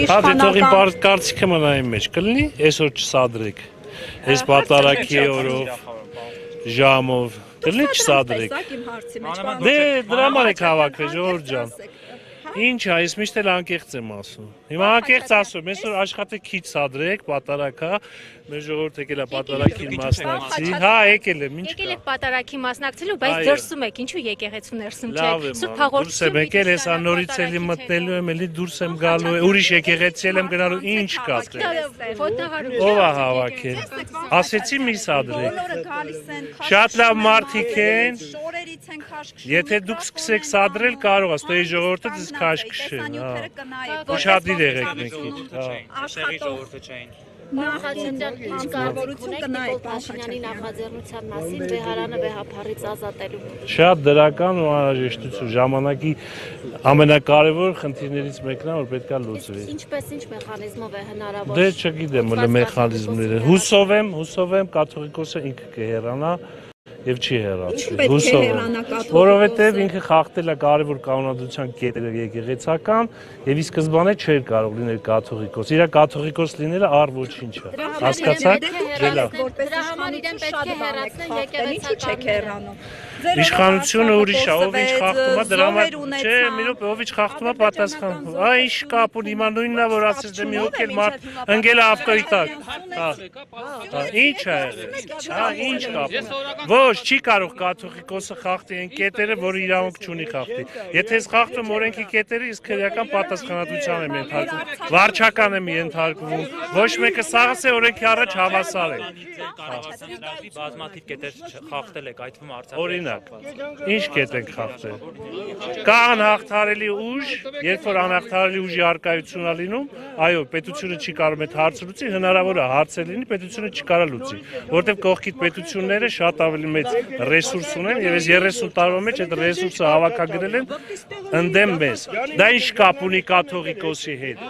իշխանական կարծիքը մնային մեջ կլինի, այսօր չսադրեք, այս պատարակի օրով, ժամով, կլինի չսադրեք, դե դրա համար եք հավաքվել, ժողովուրդ ջան, ինչ է, ես միշտ էլ անկեղծ եմ ասում, հիմա անկեղծ ասում, այսօր աշխատեք քիչ սադրեք, պատարակա, մեր ժողովուրդ եկել է պատարակին մասնակցի, հա եկել եմ, ինչ կա։ Եկել եք պատարակի մասնակցելու, բայց դրսում եք, ինչու եկեղեցու ներսում չեք, սուրբ հաղորդություն։ Եկել ես նորից էլի մտնելու եմ, էլի դուրս եմ գալու, ուրիշ եկեղեցի եմ գնալու, ինչ կա։ Ով է հավաքել։ Ասեցի մի սադրեք։ Շատ լավ մարդիկ են։ Եթե դուք սկսեք սադրել, կարող է, ստեյ ժողովուրդը դες քաշքշեն, հա։ Շատ եղեք մեկ քիչ, հա։ Շեղի ժողովուրդը չէին։ Նախաձեռնության ինչ կարծիք ունեք Նիկոլ Փաշինյանի նախաձեռնության մասին վեհարանը վեհափառից ազատելու։ Շատ դրական ու անհրաժեշտություն ժամանակի ամենակարևոր խնդիրներից մեկն է, որ պետք է լուծվի։ Ինչպես ինչ մեխանիզմով է հնարավոր։ Դե չգիտեմ, հələ մեխանիզմները։ Հուսով եմ կաթողիկոսը ինքը կհեռանա եւ չի հեռացվի։ Հուսով։ Որովհետեւ ինքը խախտել է կարևոր կանոնադրության կետերը եկեղեցական եւ ի սկզբանե չէր կարող լինել կաթողիկոս։ Իրա կաթողիկոս լինելը առ ոչինչ է։ Հասկացաք։ Դրա համար իրեն պետք է հեռացնել եկեղեցական։ Իշխանությունը ուրիշ է, ով ինչ խախտում է, դրա համար չէ, մի րոպե, ով ինչ խախտում է պատասխան։ Այ ինչ կապ ունի, հիմա նույնն է, որ ասես դե մի հոգ էլ մարդ ընկել է ավտոյի տակ։ Հա, ինչ է եղել։ Հա, ինչ կապ ունի։ Ոչ, չի կարող կաթողիկոսը խախտի այն կետերը, որը իրավունք չունի խախտի։ Եթե ես խախտում օրենքի կետերը, իսկ քրեական պատասխանատվության եմ ենթարկվում։ Վարչական եմ ենթարկվում։ Ոչ մեկը սաղս է օրենքի առաջ հավասար է։ Բազմաթիվ կետեր խախտել եք, այդ թվում Արցախի։ Օրինակ, ինչ կետ ենք խախտել։ Կա անհաղթարելի ուժ, երբ որ անհաղթարելի ուժի առկայություն է լինում, այո, պետությունը չի կարող այդ հարցը լուծի, հնարավոր է հարցը լինի, պետությունը չի կարող լուծի, որտեղ կողքիդ պետությունները շատ ավելի մեծ ռեսուրս ունեն եւ այս 30 տարվա մեջ այդ ռեսուրսը հավաքագրել են ընդդեմ մեզ։ Դա ինչ կապ ունի կաթողիկոսի հետ։